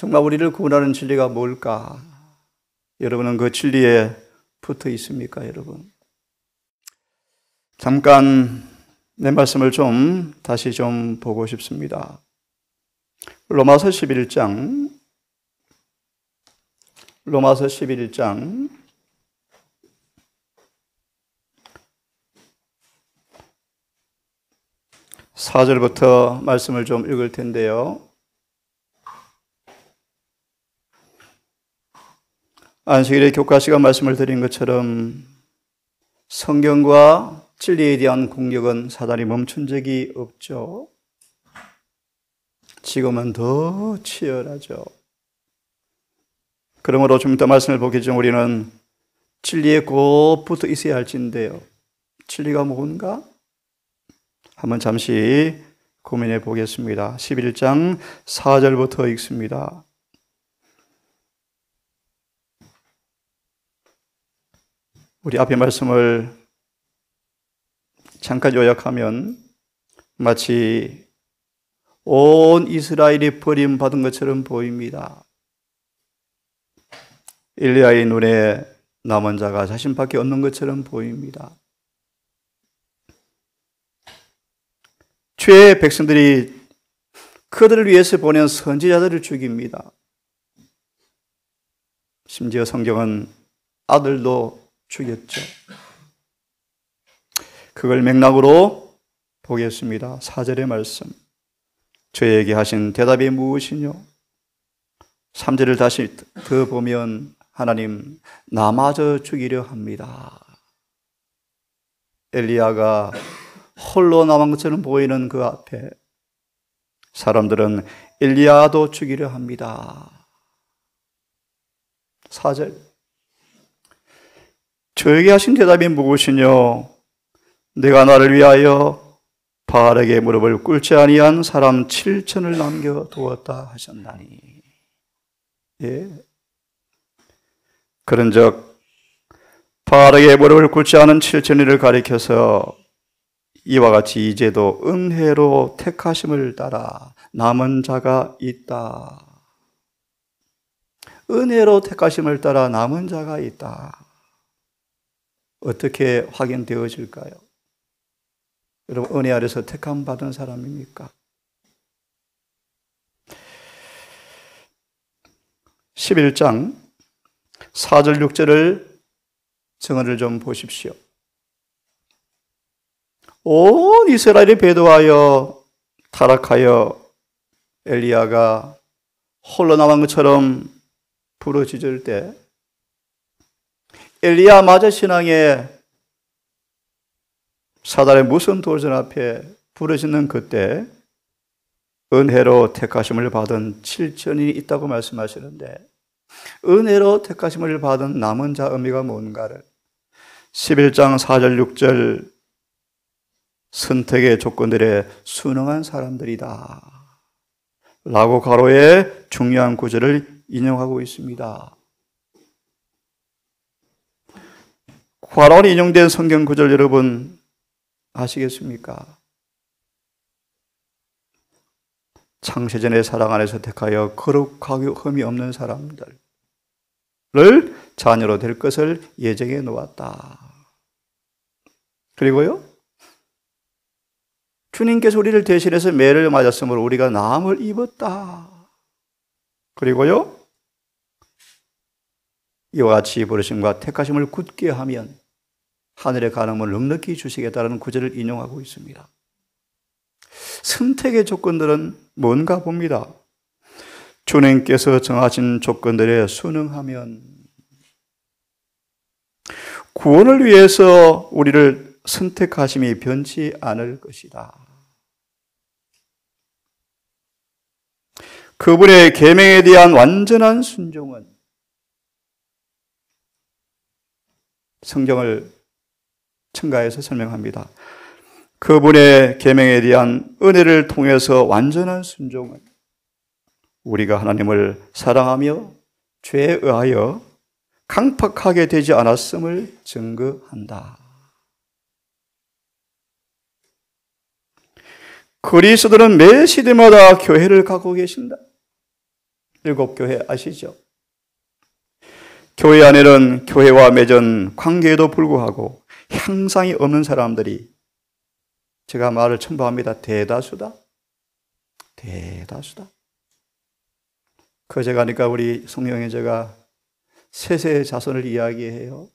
정말 우리를 구원하는 진리가 뭘까? 여러분은 그 진리에 붙어 있습니까, 여러분? 잠깐 내 말씀을 다시 보고 싶습니다. 로마서 11장 4절부터 말씀을 읽을 텐데요. 안식일에 교과 시간 말씀을 드린 것처럼 성경과 진리에 대한 공격은 사단이 멈춘 적이 없죠. 지금은 더 치열하죠. 그러므로 좀 이따 말씀을 보기 전 우리는 진리에 꼭 붙어 있어야 할진데요. 진리가 뭔가? 한번 잠시 고민해 보겠습니다. 11장 4절부터 읽습니다. 우리 앞의 말씀을 잠깐 요약하면 마치 온 이스라엘이 버림받은 것처럼 보입니다. 엘리야의 눈에 남은 자가 자신밖에 없는 것처럼 보입니다. 죄의 백성들이 그들을 위해서 보낸 선지자들을 죽입니다. 심지어 성경은 아들도 죽였죠. 그걸 맥락으로 보겠습니다. 4절의 말씀. 저에게 하신 대답이 무엇이뇨? 3절을 다시 더 보면 하나님 나마저 죽이려 합니다. 엘리야가 홀로 남은 것처럼 보이는 그 앞에 사람들은 엘리야도 죽이려 합니다. 4절. 저에게 하신 대답이 무엇이뇨? 내가 나를 위하여 바알에게 무릎을 꿇지 아니한 사람 7천을 남겨두었다 하셨나니. 예. 그런즉 바알에게 무릎을 꿇지 않은 7천이를 가리켜서 이와 같이 이제도 은혜로 택하심을 따라 남은 자가 있다. 은혜로 택하심을 따라 남은 자가 있다. 어떻게 확인되어질까요? 여러분, 은혜 아래서 택함 받은 사람입니까? 11장 4절 6절을 정언을 보십시오. 온 이스라엘이 배도하여 타락하여 엘리야가 홀로 남은 것처럼 부르짖을 때 엘리야마저 신앙에 사단의 무서운 도전 앞에 부르짖는 그때 은혜로 택하심을 받은 7천이 있다고 말씀하시는데 은혜로 택하심을 받은 남은 자 의미가 뭔가를 11장 4절 6절 선택의 조건들에 순응한 사람들이다 라고 가로에 중요한 구절을 인용하고 있습니다. 가로에 인용된 성경 구절 여러분 아시겠습니까? 창세전의 사랑 안에서 택하여 거룩하고 흠이 없는 사람들을 자녀로 될 것을 예정해 놓았다. 그리고요, 주님께서 우리를 대신해서 매를 맞았으므로 우리가 나음을 입었다. 그리고요, 이와 같이 부르심과 택하심을 굳게 하면 하늘의 가능을 넉넉히 주시겠다는 구절을 인용하고 있습니다. 선택의 조건들은 뭔가 봅니다. 주님께서 정하신 조건들에 순응하면 구원을 위해서 우리를 선택하심이 변치 않을 것이다. 그분의 계명에 대한 완전한 순종은 성경을 첨가해서 설명합니다. 그분의 계명에 대한 은혜를 통해서 완전한 순종은 우리가 하나님을 사랑하며 죄에 의하여 강팍하게 되지 않았음을 증거한다. 그리스도는 매 시대마다 교회를 갖고 계신다. 일곱 교회 아시죠? 교회 안에는 교회와 맺은 관계에도 불구하고 향상이 없는 사람들이, 제가 말을 첨부합니다, 대다수다. 대다수다. 그제 가니까 우리 성령형제가 셋의 자손을 이야기해요.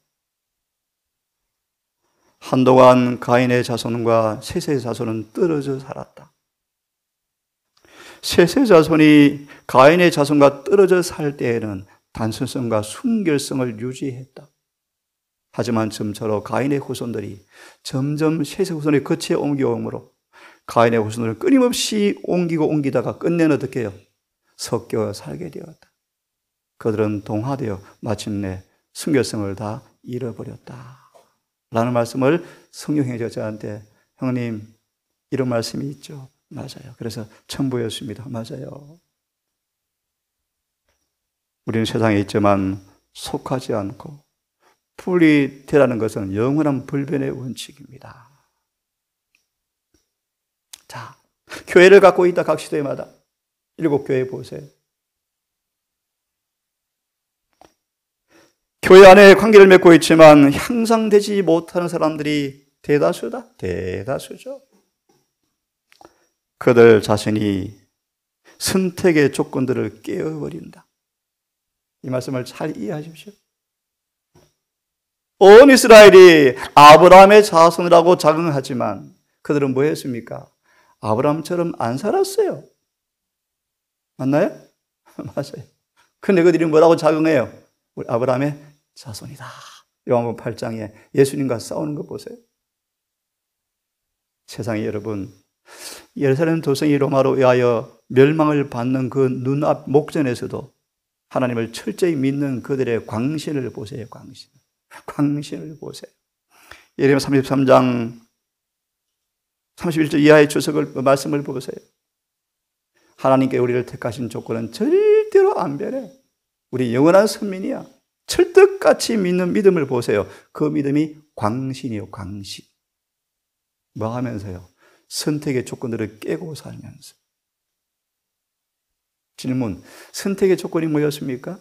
한동안 가인의 자손과 셋의 자손은 떨어져 살았다. 셋의 자손이 가인의 자손과 떨어져 살 때에는 단순성과 순결성을 유지했다. 하지만 점차로 가인의 후손들이 점점 셋의 후손의 거치에 옮겨오므로 가인의 후손을 끊임없이 옮기다가 끝내는 어떻게 해요? 섞여 살게 되었다. 그들은 동화되어 마침내 순결성을 다 잃어버렸다. 라는 말씀을 성령형제가 저한테, 형님 이런 말씀이 있죠. 맞아요. 그래서 첨부했습니다. 맞아요. 우리는 세상에 있지만 속하지 않고 분리되라는 것은 영원한 불변의 원칙입니다. 자, 교회를 갖고 있다 각 시대마다 일곱 교회 보세요. 교회 안에 관계를 맺고 있지만 향상되지 못하는 사람들이 대다수다. 대다수죠. 그들 자신이 선택의 조건들을 깨어버린다. 이 말씀을 잘 이해하십시오. 온 이스라엘이 아브라함의 자손이라고 자긍하지만 그들은 뭐 했습니까? 아브라함처럼 안 살았어요. 맞나요? 맞아요. 근데 그들이 뭐라고 자긍해요? 우리 아브라함의 자손이다. 요한복음 8장에 예수님과 싸우는 거 보세요. 세상에 여러분, 예루살렘 도성이 로마로 의하여 멸망을 받는 그 눈앞 목전에서도 하나님을 철저히 믿는 그들의 광신을 보세요. 광신을 보세요. 예레미야 33장 31절 이하의 말씀을 보세요. 하나님께 우리를 택하신 조건은 절대로 안 변해. 우리 영원한 선민이야. 철떡같이 믿는 믿음을 보세요. 그 믿음이 광신이요, 광신. 뭐 하면서요? 선택의 조건들을 깨고 살면서. 질문, 선택의 조건이 뭐였습니까?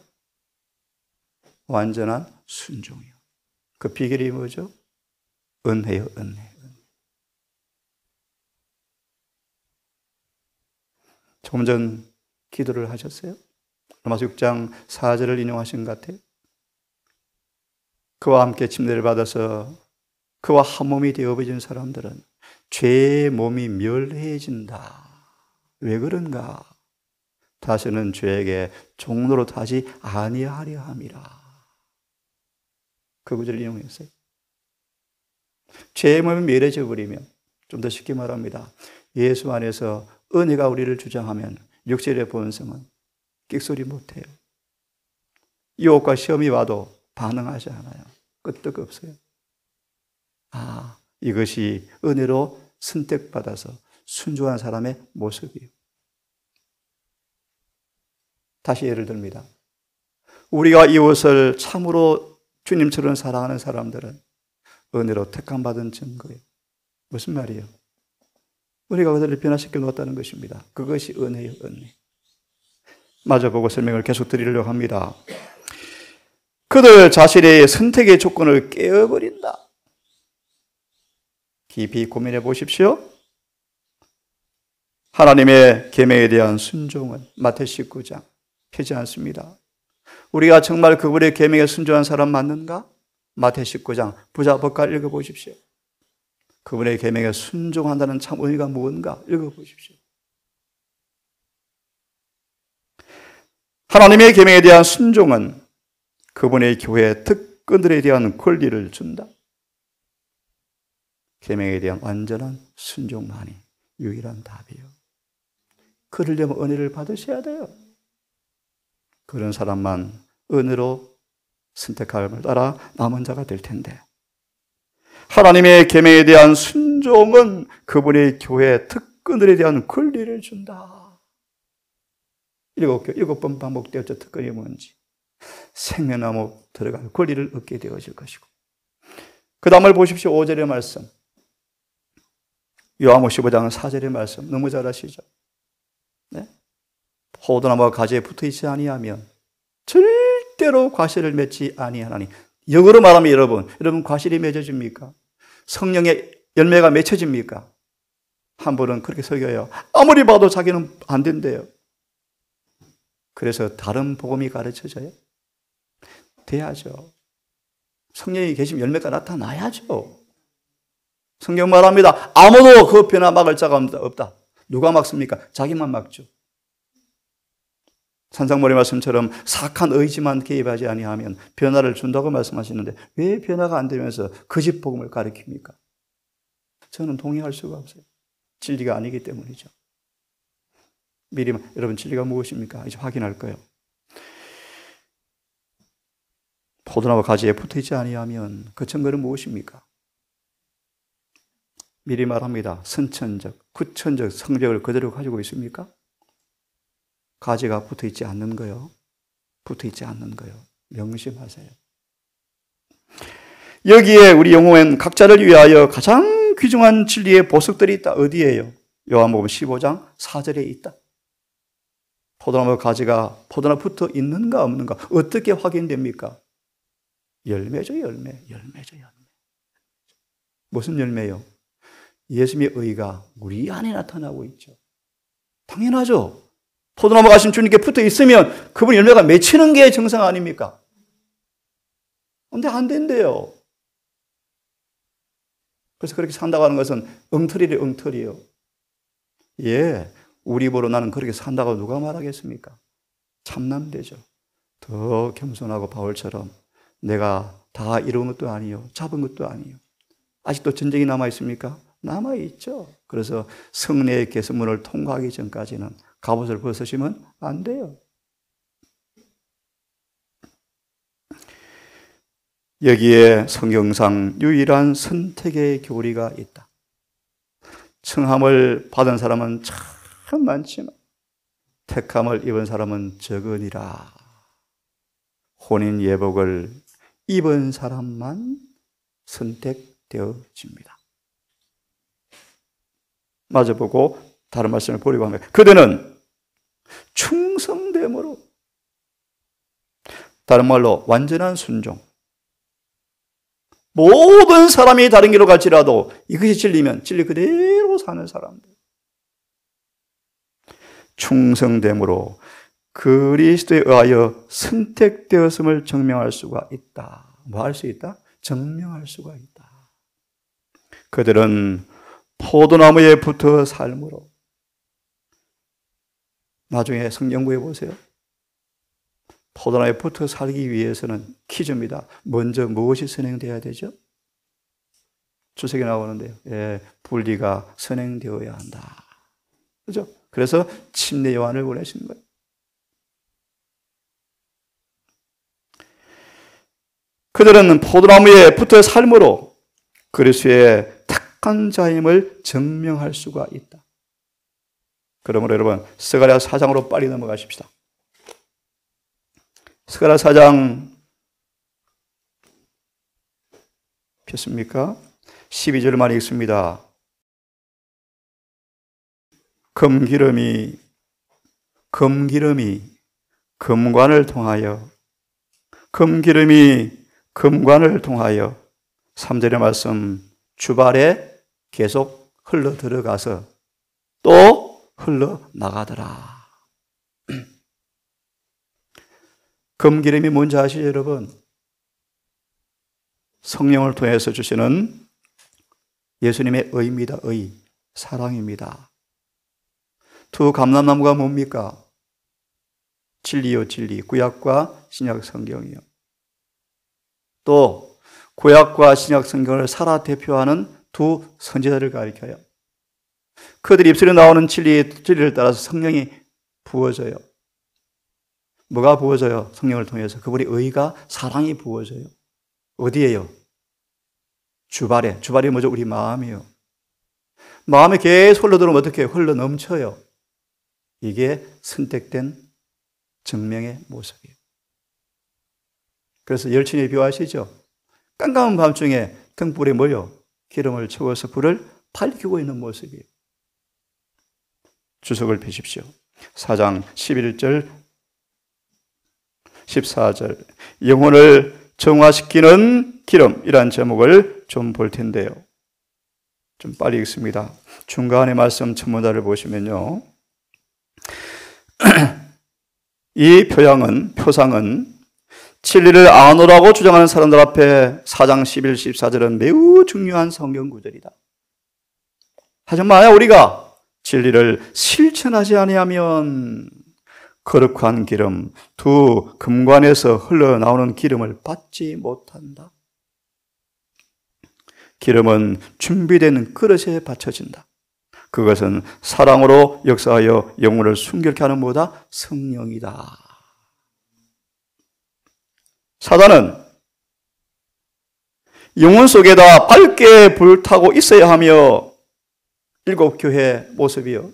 완전한 순종이요. 그 비결이 뭐죠? 은혜요, 은혜. 조금 전 기도를 하셨어요? 로마서 6장 4절을 인용하신 것 같아요. 그와 함께 침례를 받아서 그와 한 몸이 되어버린 사람들은 죄의 몸이 멸해진다. 왜 그런가? 다시는 죄에게 종로로 타지 아니하려 함이라. 그 구절을 인용했어요. 죄의 몸이 멸해져 버리면, 좀 더 쉽게 말합니다, 예수 안에서 은혜가 우리를 주장하면 육체의 본성은 끽소리 못해요. 유혹과 시험이 와도 반응하지 않아요. 끄떡 없어요. 아, 이것이 은혜로 선택받아서 순종한 사람의 모습이에요. 다시 예를 듭니다. 우리가 이웃을 참으로 주님처럼 사랑하는 사람들은 은혜로 택함받은 증거예요. 무슨 말이에요? 우리가 그들을 변화시켜 놓았다는 것입니다. 그것이 은혜예요, 은혜. 마저 보고 설명을 계속 드리려고 합니다. 그들 자신의 선택의 조건을 깨어버린다. 깊이 고민해 보십시오. 하나님의 계명에 대한 순종은 마태복음 19장 펴지 않습니다. 우리가 정말 그분의 계명에 순종한 사람 맞는가? 마태복음 19장 부자 법과 읽어보십시오. 그분의 계명에 순종한다는 참 의미가 무엇인가 읽어보십시오. 하나님의 계명에 대한 순종은 그분의 교회 특권들에 대한 권리를 준다. 계명에 대한 완전한 순종만이 유일한 답이에요. 그러려면 은혜를 받으셔야 돼요. 그런 사람만 은혜로 선택함을 따라 남은 자가 될 텐데, 하나님의 계명에 대한 순종은 그분의 교회 특권들에 대한 권리를 준다. 일곱 번 반복되었죠. 특권이 뭔지. 생명나무 들어갈 권리를 얻게 되어질 것이고, 그 다음을 보십시오. 5절의 말씀. 요한복음 15장 4절의 말씀 너무 잘 아시죠? 네? 포도나무가 가지에 붙어 있지 아니하면 절대로 과실을 맺지 아니하나니. 역으로 말하면 여러분 과실이 맺어집니까? 성령의 열매가 맺혀집니까? 한 분은 그렇게 설교해요. 아무리 봐도 자기는 안 된대요. 그래서 다른 복음이 가르쳐져요? 돼야죠. 성령이 계시면 열매가 나타나야죠. 성경 말합니다. 아무도 그 변화 막을 자가 없다. 누가 막습니까? 자기만 막죠. 산상머리 말씀처럼 사악한 의지만 개입하지 아니하면 변화를 준다고 말씀하시는데 왜 변화가 안 되면서 거짓 복음을 가르칩니까? 저는 동의할 수가 없어요. 진리가 아니기 때문이죠. 미리 여러분 진리가 무엇입니까? 이제 확인할 거예요. 포도나무 가지에 붙어있지 아니하면 그 증거는 무엇입니까? 미리 말합니다. 선천적, 구천적 성적을 그대로 가지고 있습니까? 가지가 붙어있지 않는 거요. 붙어있지 않는 거요. 명심하세요. 여기에 우리 영혼은 각자를 위하여 가장 귀중한 진리의 보석들이 있다. 어디에요? 요한복음 15장 4절에 있다. 포도나무 가지가 포도나무 붙어 있는가 없는가 어떻게 확인됩니까? 열매죠, 열매죠. 무슨 열매요? 예수님의 의가 우리 안에 나타나고 있죠. 당연하죠. 포도나무 가신 주님께 붙어 있으면 그분 열매가 맺히는 게 정상 아닙니까? 근데 안 된대요. 그래서 그렇게 산다고 하는 것은 엉터리예요. 예, 우리 보러 나는 그렇게 산다고 누가 말하겠습니까? 참남되죠. 더 겸손하고 바울처럼 내가 다 이룬 것도 아니요, 잡은 것도 아니요. 아직도 전쟁이 남아 있습니까? 남아 있죠. 그래서 성례의 계승문을 통과하기 전까지는 갑옷을 벗으시면 안 돼요. 여기에 성경상 유일한 선택의 교리가 있다. 청함을 받은 사람은 참 많지만 택함을 입은 사람은 적으니라. 혼인 예복을 입은 사람만 선택되어집니다. 마주보고 다른 말씀을 보려고 합니다. 그대는 충성됨으로, 다른 말로 완전한 순종. 모든 사람이 다른 길로 갈지라도 이것이 진리면 진리 그대로 사는 사람들. 충성됨으로 그리스도에 의하여 선택되었음을 증명할 수가 있다. 뭐 할 수 있다? 증명할 수가 있다. 그들은 포도나무에 붙어 삶으로. 나중에 성경구해 보세요. 포도나무에 붙어 살기 위해서는 퀴즈입니다. 먼저 무엇이 선행되어야 되죠? 주석에 나오는데요. 예, 분리가 선행되어야 한다. 그죠? 그래서 침례 요한을 보내신 거예요. 그들은 포도나무에 붙어 삶으로 그리스도의 택한 자임을 증명할 수가 있다. 그러므로 여러분, 스가랴 4장으로 빨리 넘어가십시다. 스가랴 4장 폈습니까? 12절만 읽습니다. 금기름이 금관을 통하여 3절의 말씀 주발에 계속 흘러 들어가서 또 흘러 나가더라. 금기름이 뭔지 아시죠, 여러분? 성령을 통해서 주시는 예수님의 의입니다. 의, 사랑입니다. 두 감람나무가 뭡니까? 진리요, 진리. 구약과 신약 성경이요. 또 구약과 신약 성경을 살아 대표하는 두 선지자를 가리켜요. 그들 입술에 나오는 진리를 따라서 성령이 부어져요. 뭐가 부어져요? 성령을 통해서 그분의 의가, 사랑이 부어져요. 어디에요? 주발에. 주발이 뭐죠? 우리 마음이요. 마음에 계속 흘러들어오면 어떻게 해요? 흘러 넘쳐요. 이게 선택된 증명의 모습이에요. 그래서 열심히 비유하시죠? 깜깜한 밤중에 등불에 뭐요? 기름을 채워서 불을 밝히고 있는 모습이에요. 주석을 펴십시오. 4장 11절 14절 영혼을 정화시키는 기름이란 제목을 좀 볼 텐데요. 좀 빨리 읽습니다. 중간에 말씀 첨부다를 보시면요. 이 표상은 진리를 아노라고 주장하는 사람들 앞에 4장 11, 14절은 매우 중요한 성경 구절이다. 하지만 만약 우리가 진리를 실천하지 아니하면 거룩한 기름, 두 금관에서 흘러나오는 기름을 받지 못한다. 기름은 준비된 그릇에 받쳐진다. 그것은 사랑으로 역사하여 영혼을 순결케 하는 뭐다? 성령이다. 사단은 영혼 속에다 밝게 불타고 있어야 하며 일곱 교회 모습이요.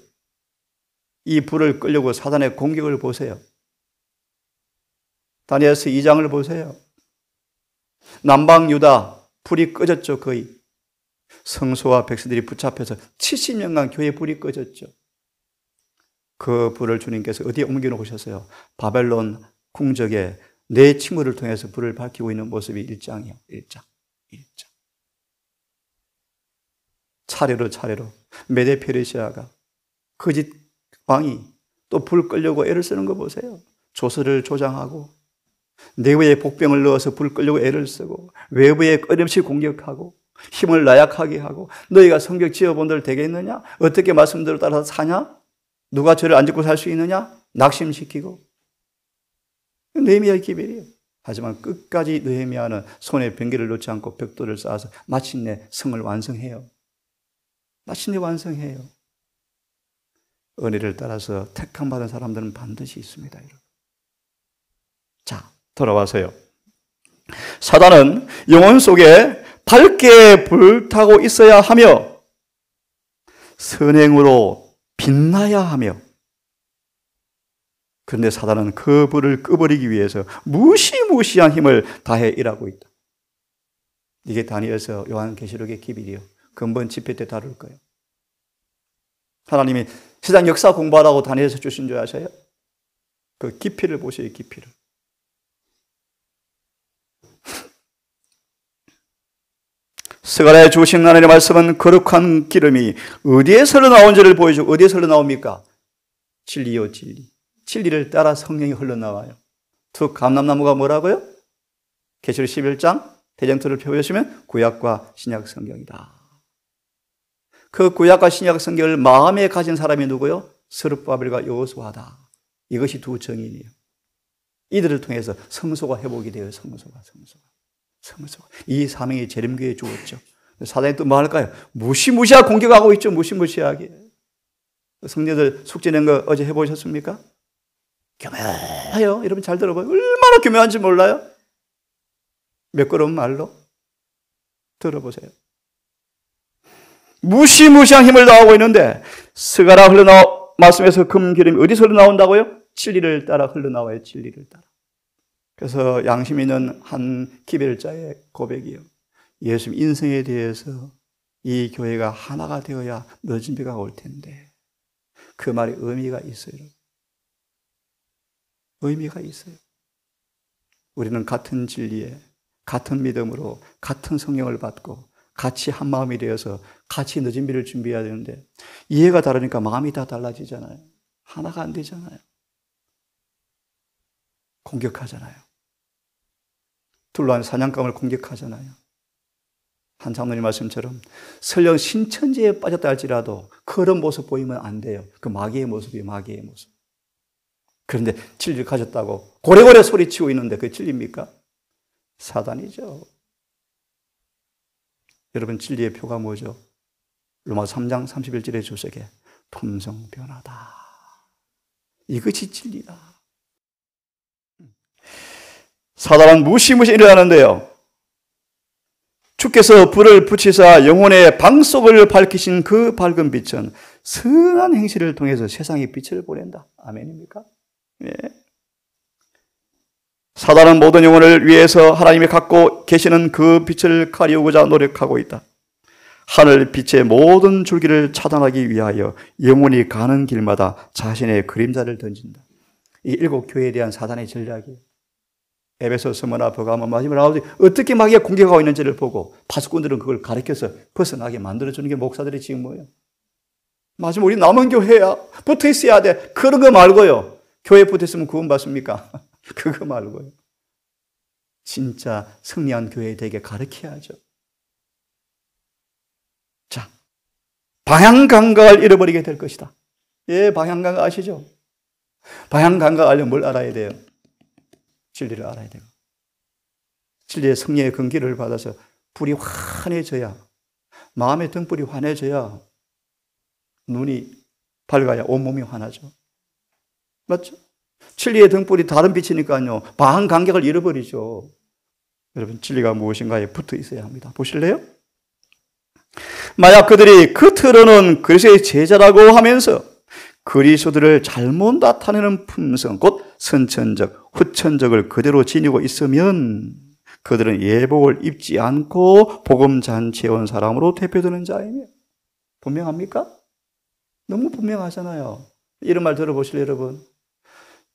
이 불을 끌려고 사단의 공격을 보세요. 다니엘서 2장을 보세요. 남방 유다 불이 꺼졌죠. 거의 성소와 백성들이 붙잡혀서 70년간 교회 불이 꺼졌죠. 그 불을 주님께서 어디에 옮겨놓으셨어요? 바벨론 궁적에 내 친구를 통해서 불을 밝히고 있는 모습이 1장이요. 1장. 차례로 메데 페르시아가 거짓 왕이 또 불 끌려고 애를 쓰는 거 보세요. 조서를 조장하고 내부에 복병을 넣어서 불 끌려고 애를 쓰고 외부에 끊임없이 공격하고 힘을 나약하게 하고 너희가 성벽 지어본들 되겠느냐? 어떻게 말씀대로 따라서 사냐? 누가 죄를 안 짓고 살 수 있느냐? 낙심시키고 느헤미야의 기별이에요. 하지만 끝까지 느헤미야는 손에 병기를 놓지 않고 벽돌을 쌓아서 마침내 성을 완성해요. 은혜를 따라서 택함받은 사람들은 반드시 있습니다. 여러분. 자, 돌아와서요. 사단은 영혼 속에 밝게 불타고 있어야 하며 선행으로 빛나야 하며, 그런데 사단은 그 불을 꺼버리기 위해서 무시무시한 힘을 다해 일하고 있다. 이게 다니엘서 요한계시록의 기밀이요. 근본 집회 때 다룰 거예요. 하나님이 세상 역사 공부하라고 다니엘서 주신 줄 아세요? 그 깊이를 보세요. 깊이를. 스가랴에 주신 하나님의 말씀은 거룩한 기름이 어디에서 흘러나온지를 보여주고, 어디에서 흘러나옵니까? 진리요, 진리. 진리를 따라 성령이 흘러나와요. 두 감람나무가 뭐라고요? 계시록 11장 대장터를 펴보시면 구약과 신약 성경이다. 그 구약과 신약 성경을 마음에 가진 사람이 누구요? 스룹바벨과 여호수아다. 이것이 두 정인이에요. 이들을 통해서 성소가 회복이 돼요. 성소가. 이 사명이 제림교회에 주었죠. 사단이 또 뭐 할까요? 무시무시하게 공격하고 있죠. 무시무시하게. 성녀들 숙제 낸 거 어제 해보셨습니까? 교묘해요. 여러분 잘 들어봐요. 얼마나 교묘한지 몰라요? 몇 걸음 말로? 들어보세요. 무시무시한 힘을 다하고 있는데 스가랴 말씀에서 금기름이 어디서 흘러나온다고요? 진리를 따라 흘러나와요. 진리를 따라. 그래서 양심 있는 한 기별자의 고백이요. 예수님 인생에 대해서 이 교회가 하나가 되어야 늦은 비가 올 텐데, 그 말이 의미가 있어요. 의미가 있어요. 우리는 같은 진리에, 같은 믿음으로, 같은 성령을 받고 같이 한 마음이 되어서 같이 늦은 비를 준비해야 되는데, 이해가 다르니까 마음이 다 달라지잖아요. 하나가 안 되잖아요. 공격하잖아요. 둘러싼 사냥감을 공격하잖아요. 한 장로님 말씀처럼 설령 신천지에 빠졌다 할지라도 그런 모습 보이면 안 돼요. 그 마귀의 모습이에요. 마귀의 모습. 그런데 진리를 가졌다고 고래고래 소리치고 있는데 그게 진리입니까? 사단이죠. 여러분, 진리의 표가 뭐죠? 로마서 3장 31절의 주석에 품성변화다. 이것이 진리다. 사단은 무시무시 일어나는데요. 주께서 불을 붙이사 영혼의 방 속을 밝히신 그 밝은 빛은 선한 행실을 통해서 세상에 빛을 보낸다. 아멘입니까? 네. 사단은 모든 영혼을 위해서 하나님이 갖고 계시는 그 빛을 가리우고자 노력하고 있다. 하늘 빛의 모든 줄기를 차단하기 위하여 영혼이 가는 길마다 자신의 그림자를 던진다. 이 7교회에 대한 사단의 전략이에요. 에베소, 스무나, 버가모, 마지막 라오디 어떻게 마귀가 공격하고 있는지를 보고 파수꾼들은 그걸 가르쳐서 벗어나게 만들어주는 게 목사들의 직무예요. 마지막 우리 남은 교회야. 붙어 있어야 돼. 그런 거 말고요. 교회 붙어 있으면 구원 받습니까? 그거 말고요. 진짜 승리한 교회 되게 가르쳐야죠. 자, 방향 감각을 잃어버리게 될 것이다. 예, 방향 감각 아시죠? 방향 감각 알려면 뭘 알아야 돼요? 진리를 알아야 돼요. 진리의 성령의 근기를 받아서 불이 환해져야, 마음의 등불이 환해져야 눈이 밝아야 온몸이 환하죠. 맞죠? 진리의 등불이 다른 빛이니까요. 방향 감각을 잃어버리죠. 여러분, 진리가 무엇인가에 붙어 있어야 합니다. 보실래요? 만약 그들이 겉으로는 그리스도의 제자라고 하면서 그리스도를 잘못 나타내는 품성, 곧 선천적, 후천적을 그대로 지니고 있으면 그들은 예복을 입지 않고 복음잔치에 온 사람으로 대표되는 자이며. 분명합니까? 너무 분명하잖아요. 이런 말 들어보실래요, 여러분?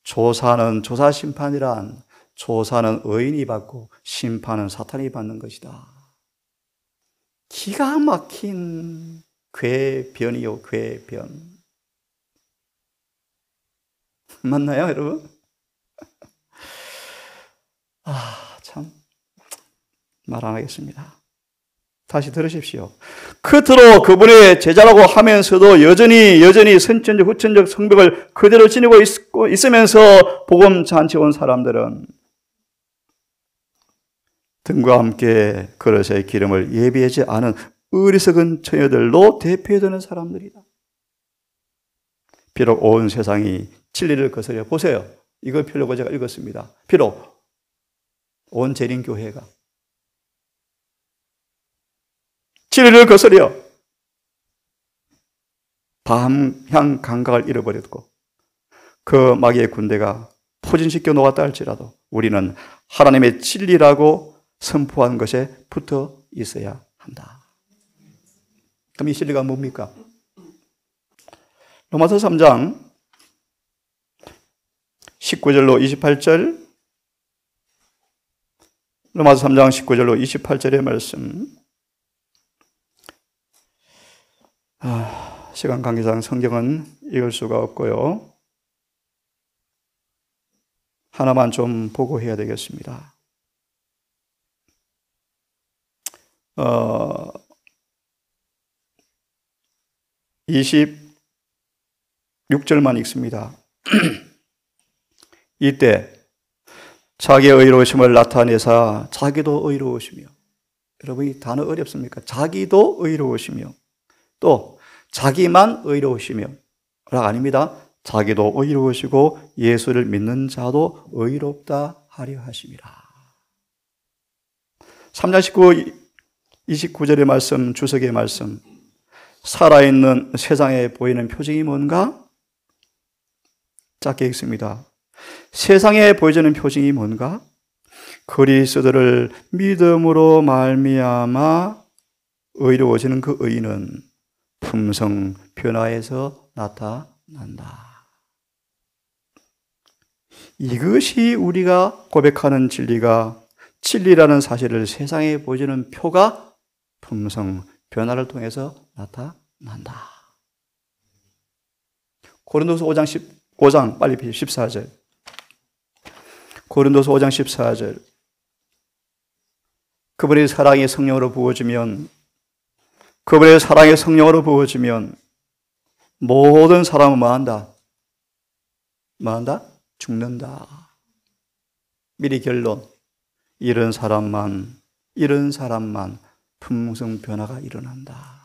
조사는, 조사 심판이란 조사는 의인이 받고 심판은 사탄이 받는 것이다. 기가 막힌 궤변이요, 궤변. 맞나요, 여러분? 참, 말 안 하겠습니다. 다시 들으십시오. 겉으로 그분의 제자라고 하면서도 여전히 선천적, 후천적 성벽을 그대로 지니고 있으면서 복음 잔치에 온 사람들은 등과 함께 그릇에 기름을 예비하지 않은 어리석은 처녀들로 대표되는 사람들이다. 비록 온 세상이 진리를 거스려 보세요. 이걸 펴려고 제가 읽었습니다. 비록 온 재림교회가 진리를 거스려 방향 감각을 잃어버렸고 그 마귀의 군대가 포진시켜 놓았다 할지라도 우리는 하나님의 진리라고 선포한 것에 붙어 있어야 한다. 그럼 이 진리가 뭡니까? 로마서 3장 19절로 28절, 로마서 3장 19절로 28절의 말씀. 시간 관계상 성경은 읽을 수가 없고요. 하나만 좀 보고 해야 되겠습니다. 26절만 읽습니다. 이때 자기의 의로우심을 나타내사 자기도 의로우시며, 여러분 이 단어 어렵습니까? 자기도 의로우시며 또 자기만 의로우시며 라 아닙니다. 자기도 의로우시고 예수를 믿는 자도 의롭다 하려 하심이라. 3장 29절의 말씀, 주석의 말씀. 살아있는 세상에 보이는 표징이 뭔가? 짧게 읽습니다. 세상에 보여지는 표징이 뭔가? 그리스도를 믿음으로 말미암아 의로워지는 그 의는 품성 변화에서 나타난다. 이것이 우리가 고백하는 진리가 진리라는 사실을 세상에 보여지는 표가 품성 변화를 통해서 나타난다. 고린도서 5장 빨리 14절. 고린도서 5장 14절. 그분의 사랑이 성령으로 부어지면, 그분의 사랑이 성령으로 부어지면 모든 사람은 뭐한다? 뭐한다? 죽는다. 미리 결론. 이런 사람만 품성 변화가 일어난다.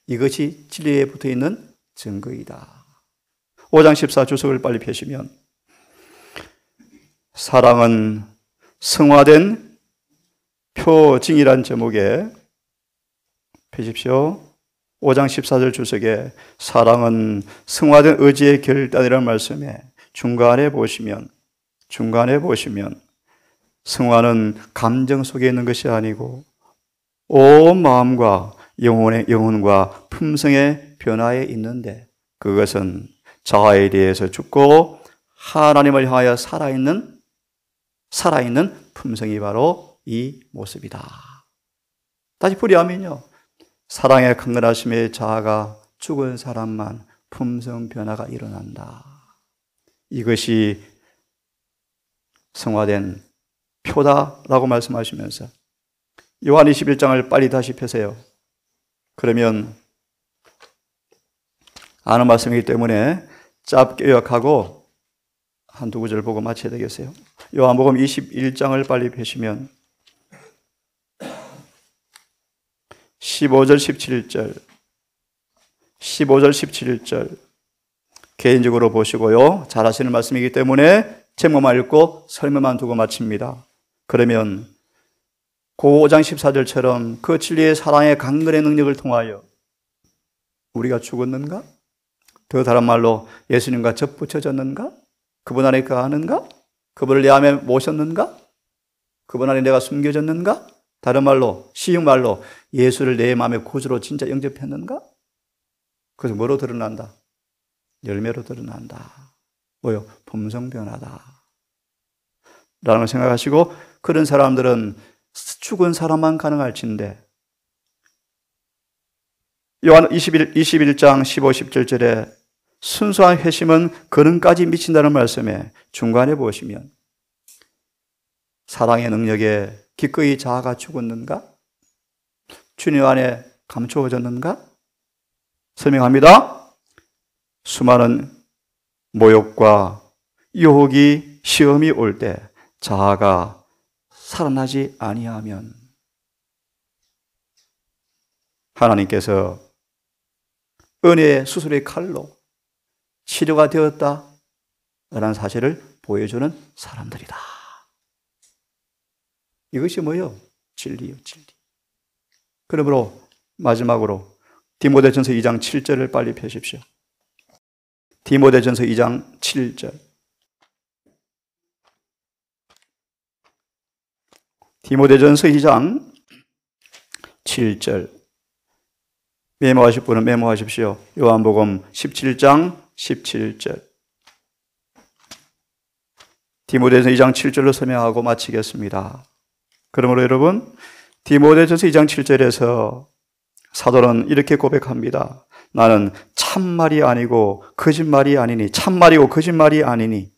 이것이 진리에 붙어 있는 증거이다. 5장 14 주석을 빨리 펴시면, 사랑은 성화된 표징이란 제목에 펴십시오. 5장 14절 주석에 사랑은 성화된 의지의 결단이라는 말씀에 중간에 보시면 성화는 감정 속에 있는 것이 아니고 온 마음과 영혼과 품성의 변화에 있는데 그것은 자아에 대해서 죽고 하나님을 향하여 살아있는 품성이 바로 이 모습이다. 다시 풀이하면요. 사랑의 강건하심의 자아가 죽은 사람만 품성 변화가 일어난다. 이것이 성화된 표다라고 말씀하시면서 요한 21장을 빨리 다시 펴세요. 그러면 아는 말씀이기 때문에 짧게 요약하고 한두 구절 보고 마쳐야 되겠어요. 요한복음 21장을 빨리 펴시면 15절 17절 개인적으로 보시고요. 잘 하시는 말씀이기 때문에 제목만 읽고 설명만 두고 마칩니다. 그러면 고 5장 14절처럼 그 진리의 사랑의 강건의 능력을 통하여 우리가 죽었는가? 더 다른 말로 예수님과 접붙여졌는가? 그분 안에 거하는가? 그분을 내 안에 모셨는가? 그분 안에 내가 숨겨졌는가? 다른 말로, 쉬운 말로 예수를 내 마음의 구주로 진짜 영접했는가? 그래서 뭐로 드러난다? 열매로 드러난다. 뭐요? 품성 변화다. 라는 걸 생각하시고 그런 사람들은 죽은 사람만 가능할진데 요한 21장 15, 17절에 순수한 회심은 그런까지 미친다는 말씀에 중간에 보시면 사랑의 능력에 기꺼이 자아가 죽었는가? 주님 안에 감추어졌는가? 설명합니다. 수많은 모욕과 유혹이 시험이 올 때 자아가 살아나지 아니하면 하나님께서 은혜의 수술의 칼로 치료가 되었다라는 사실을 보여주는 사람들이다. 이것이 뭐예요? 진리요, 진리. 그러므로 마지막으로 디모데전서 2장 7절을 빨리 펴십시오. 디모데전서 2장 7절. 디모데전서 2장 7절. 메모하실 분은 메모하십시오. 요한복음 17장 17절. 디모데전서 2장 7절로 설명하고 마치겠습니다. 그러므로 여러분, 디모데전서 2장 7절에서 사도는 이렇게 고백합니다. 나는 참말이 아니고 거짓말이 아니니, 참말이고 거짓말이 아니니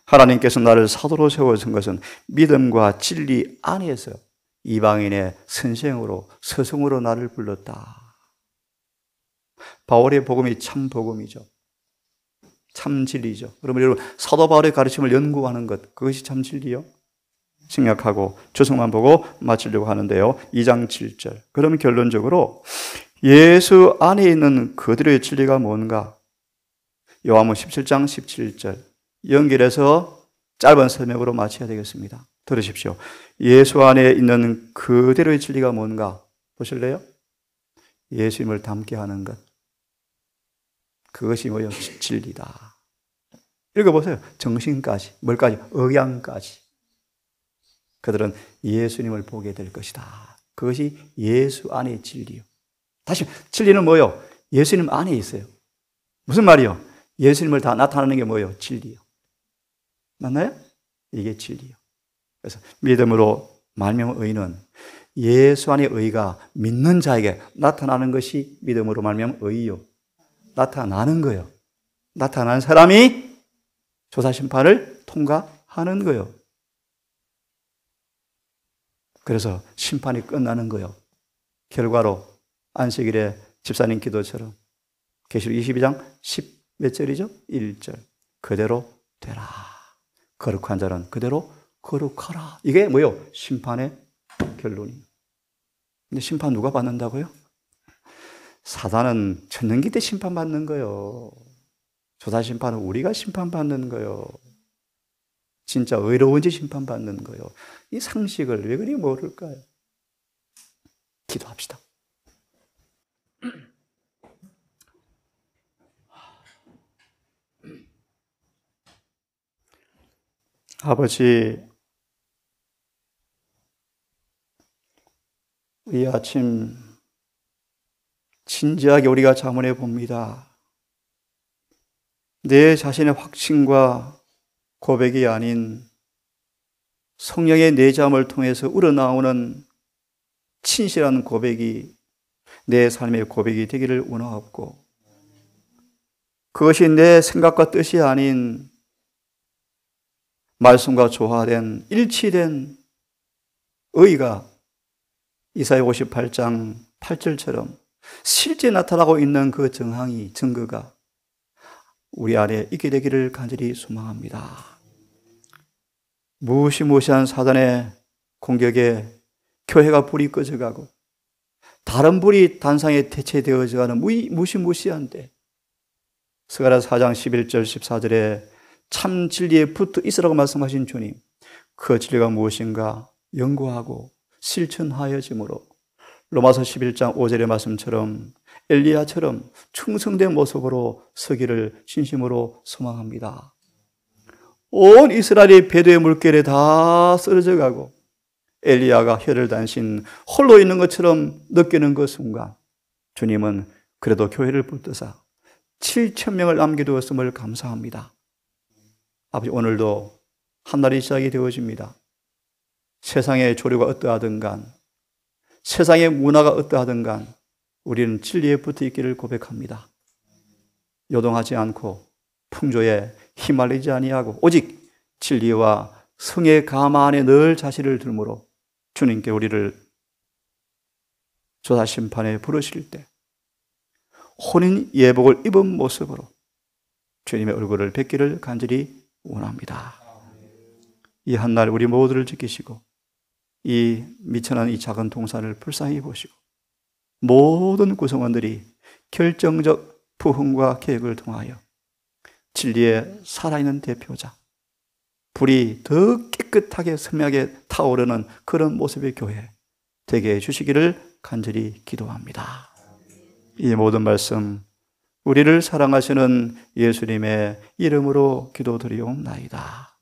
하나님께서 나를 사도로 세워준 것은 믿음과 진리 안에서 이방인의 선생으로 스승으로 나를 불렀다. 바울의 복음이 참 복음이죠. 참 진리죠. 그러면 여러분, 사도 바울의 가르침을 연구하는 것, 그것이 참 진리요? 생략하고 주석만 보고 마치려고 하는데요. 2장 7절. 그러면 결론적으로 예수 안에 있는 그들의 진리가 뭔가? 요한복음 17장 17절. 연결해서 짧은 설명으로 마쳐야 되겠습니다. 들으십시오. 예수 안에 있는 그대로의 진리가 뭔가? 보실래요? 예수님을 닮게 하는 것. 그것이 뭐예요? 진리다. 읽어보세요. 정신까지, 뭘까지? 의향까지. 그들은 예수님을 보게 될 것이다. 그것이 예수 안의 진리요. 다시, 진리는 뭐예요? 예수님 안에 있어요. 무슨 말이요? 예수님을 다 나타내는 게 뭐예요? 진리요. 맞나요? 이게 진리요. 그래서 믿음으로 말미암은 의는 예수 안의 의가 믿는 자에게 나타나는 것이 믿음으로 말미암은 의요. 나타나는 거예요. 나타난 사람이 조사심판을 통과하는 거예요. 그래서 심판이 끝나는 거예요. 결과로 안식일에 집사님 기도처럼 계시록 22장 10 몇 절이죠? 1절. 그대로 되라. 거룩한 자는 그대로 거룩하라. 이게 뭐예요? 심판의 결론이에요. 근데 심판 누가 받는다고요? 사단은 천년기 때 심판받는 거예요. 조사심판은 우리가 심판받는 거예요. 진짜 의로운지 심판받는 거예요. 이 상식을 왜 그리 모를까요? 기도합시다. 아버지, 이 아침 진지하게 우리가 자문해 봅니다. 내 자신의 확신과 고백이 아닌 성령의 내자함을 통해서 우러나오는 진실한 고백이 내 삶의 고백이 되기를 원하옵고, 그것이 내 생각과 뜻이 아닌 말씀과 조화된 일치된 의가 이사야 58장 8절처럼 실제 나타나고 있는 그 정황이, 증거가 우리 안에 있게 되기를 간절히 소망합니다. 무시무시한 사단의 공격에 교회가 불이 꺼져가고 다른 불이 단상에 대체되어져가는 무시무시한데, 스가랴 4장 11절 14절에 참 진리에 붙어 있으라고 말씀하신 주님, 그 진리가 무엇인가 연구하고 실천하여짐으로 로마서 11장 5절의 말씀처럼 엘리야처럼 충성된 모습으로 서기를 진심으로 소망합니다. 온 이스라엘이 배도의 물결에 다 쓰러져 가고 엘리야가 혀를 단신 홀로 있는 것처럼 느끼는 그 순간, 주님은 그래도 교회를 붙드사 7,000명을 남겨두었음을 감사합니다. 아버지, 오늘도 한 날이 시작이 되어집니다. 세상의 조류가 어떠하든 간, 세상의 문화가 어떠하든 간 우리는 진리에 붙어 있기를 고백합니다. 요동하지 않고 풍조에 휘말리지 아니하고 오직 진리와 성의 가마 안에 늘 자신을 들므로 주님께 우리를 조사 심판에 부르실 때 혼인 예복을 입은 모습으로 주님의 얼굴을 뵙기를 간절히 원합니다. 이 한 날 우리 모두를 지키시고 이 미천한 이 작은 동산을 불쌍히 보시고 모든 구성원들이 결정적 부흥과 계획을 통하여 진리의 살아있는 대표자, 불이 더 깨끗하게 선명하게 타오르는 그런 모습의 교회 되게 해주시기를 간절히 기도합니다. 이 모든 말씀 우리를 사랑하시는 예수님의 이름으로 기도드리옵나이다.